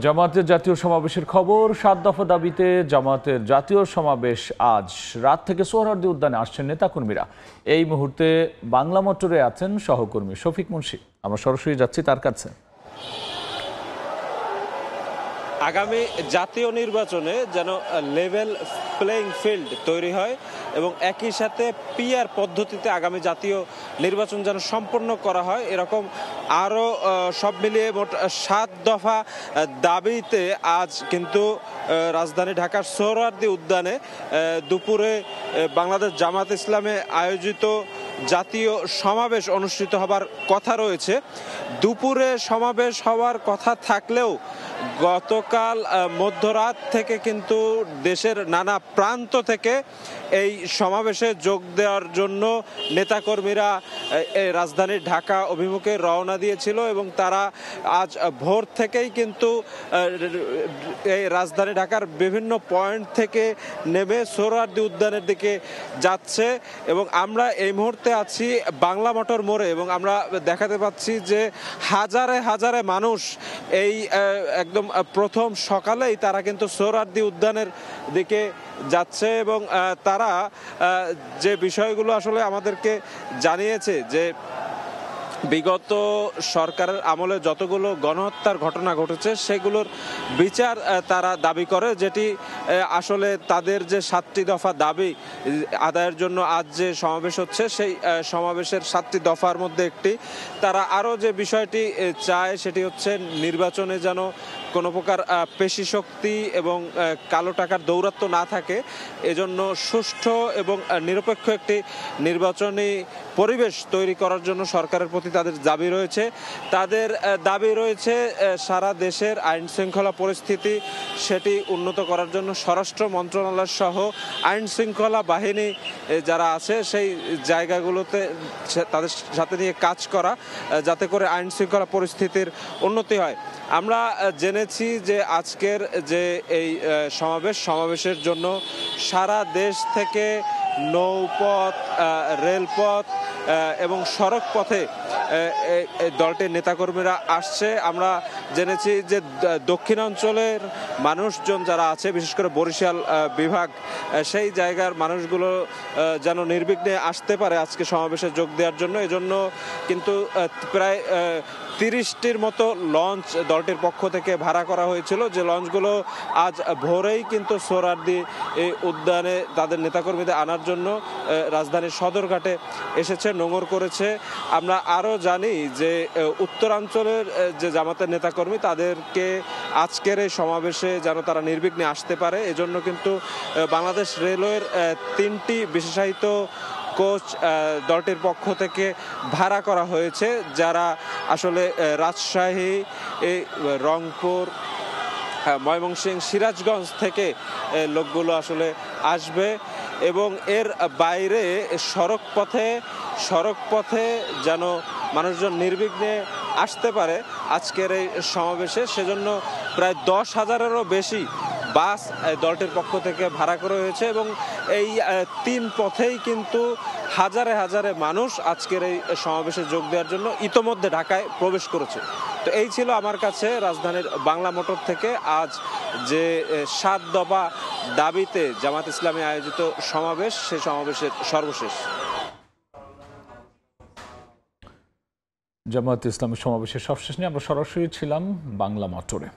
জামায়াতের জাতীয় সমাবেশের খবর। ৭ দফা দাবিতে জামায়াতের জাতীয় সমাবেশ আজ রাত থেকে সোহরাওয়ার্দী উদ্যানে আসছেন নেতাকর্মীরা। এই মুহূর্তে বাংলা মোটরে আছেন সহকর্মী শফিক মুন্সি। আমরা সরাসরি যাচ্ছি তার কাছে। আগামী জাতীয় নির্বাচনে যেন লেভেল প্লেইং ফিল্ড তৈরি হয় এবং একই সাথে পিআর পদ্ধতিতে আগামী জাতীয় নির্বাচন যেন সম্পন্ন করা হয়, এরকম আরও সব মিলিয়ে মোট ৭ দফা দাবিতে আজ কিন্তু রাজধানী ঢাকার সোহরাওয়ার্দী উদ্যানে দুপুরে বাংলাদেশ জামায়াত ইসলামে আয়োজিত জাতীয় সমাবেশ অনুষ্ঠিত হবার কথা রয়েছে। দুপুরে সমাবেশ হওয়ার কথা থাকলেও গতকাল মধ্যরাত থেকে কিন্তু দেশের নানা প্রান্ত থেকে এই সমাবেশে যোগ দেওয়ার জন্য নেতাকর্মীরা রাজধানী ঢাকা অভিমুখে রওনা দিয়েছিল এবং তারা আজ ভোর থেকেই কিন্তু এই রাজধানী ঢাকার বিভিন্ন পয়েন্ট থেকে নেমে সোহরাওয়ার্দী উদ্যানের দিকে যাচ্ছে এবং আমরা এই মুহূর্তে আছি বাংলা মোটর মোড়ে এবং আমরা দেখাতে পাচ্ছি যে হাজারে হাজারে মানুষ এই একদম প্রথম সকালেই তারা কিন্তু সোহরাওয়ার্দী উদ্যানের দিকে যাচ্ছে এবং তারা যে বিষয়গুলো আসলে আমাদেরকে জানিয়েছে যে বিগত সরকারের আমলে যতগুলো গণহত্যার ঘটনা ঘটেছে সেগুলোর বিচার তারা দাবি করে, যেটি আসলে তাদের যে ৭টি দফা দাবি আদায়ের জন্য আজ যে সমাবেশ হচ্ছে সেই সমাবেশের ৭টি দফার মধ্যে একটি। তারা আরও যে বিষয়টি চায় সেটি হচ্ছে নির্বাচনে যেন কোনো প্রকার পেশি শক্তি এবং কালো টাকার দৌরাত্ম্য না থাকে, এজন্য সুষ্ঠু এবং নিরপেক্ষ একটি নির্বাচনী পরিবেশ তৈরি করার জন্য সরকারের প্রতি তাদের দাবি রয়েছে। তাদের দাবি রয়েছে সারা দেশের আইন শৃঙ্খলা পরিস্থিতি সেটি উন্নত করার জন্য স্বরাষ্ট্র মন্ত্রণালয় সহ আইন শৃঙ্খলা বাহিনী যারা আছে সেই জায়গাগুলোতে তাদের সাথে নিয়ে কাজ করা, যাতে করে আইন শৃঙ্খলা পরিস্থিতির উন্নতি হয়। আমরা জেনেছি যে আজকের যে এই সমাবেশের জন্য সারা দেশ থেকে নৌপথ, রেলপথ এবং সড়ক পথে দলটির নেতাকর্মীরা আসছে। আমরা জেনেছি যে দক্ষিণাঞ্চলের মানুষজন যারা আছে, বিশেষ করে বরিশাল বিভাগ, সেই জায়গার মানুষগুলো যেন নির্বিঘ্নে আসতে পারে আজকে সমাবেশে যোগ দেওয়ার জন্য। এজন্য কিন্তু প্রায় 30টির মতো লঞ্চ দলটির পক্ষ থেকে ভাড়া করা হয়েছিল, যে লঞ্চগুলো আজ ভোরেই কিন্তু সোহরাওয়ার্দী উদ্যানে তাদের নেতাকর্মীদের আনার জন্য রাজধানীর সদরঘাটে এসেছে, নোঙর করেছে। আমরা আরও জানি যে উত্তরাঞ্চলের যে জামাতের নেতাকর্মী তাদেরকে আজকের এই সমাবেশে যেন তারা নির্বিঘ্নে আসতে পারে, এজন্য কিন্তু বাংলাদেশ রেলওয়ের 3টি বিশেষায়িত কোচ দলটির পক্ষ থেকে ভাড়া করা হয়েছে, যারা আসলে রাজশাহী, রংপুর, ময়মনসিংহ, সিরাজগঞ্জ থেকে লোকগুলো আসলে আসবে এবং এর বাইরে সড়ক পথে যেন মানুষজন নির্বিঘ্নে আসতে পারে আজকের এই সমাবেশে, সেজন্য প্রায় 10,000-এরও বেশি বাস দলটির পক্ষ থেকে ভাড়া করা হয়েছে এবং এই 3 পথেই কিন্তু হাজারে হাজারে মানুষ আজকের এই সমাবেশে যোগ দেওয়ার জন্য ইতোমধ্যে ঢাকায় প্রবেশ করেছে। তো এই ছিল আমার কাছে রাজধানীর বাংলা মোটর থেকে আজ যে ৭ দফা দাবিতে জামায়াত ইসলামী আয়োজিত সমাবেশ, সেই সমাবেশের সর্বশেষ। জামায়াত ইসলামী সমাবেশের সবশেষ নিয়ে আমরা সরাসরি ছিলাম বাংলা মোটরে।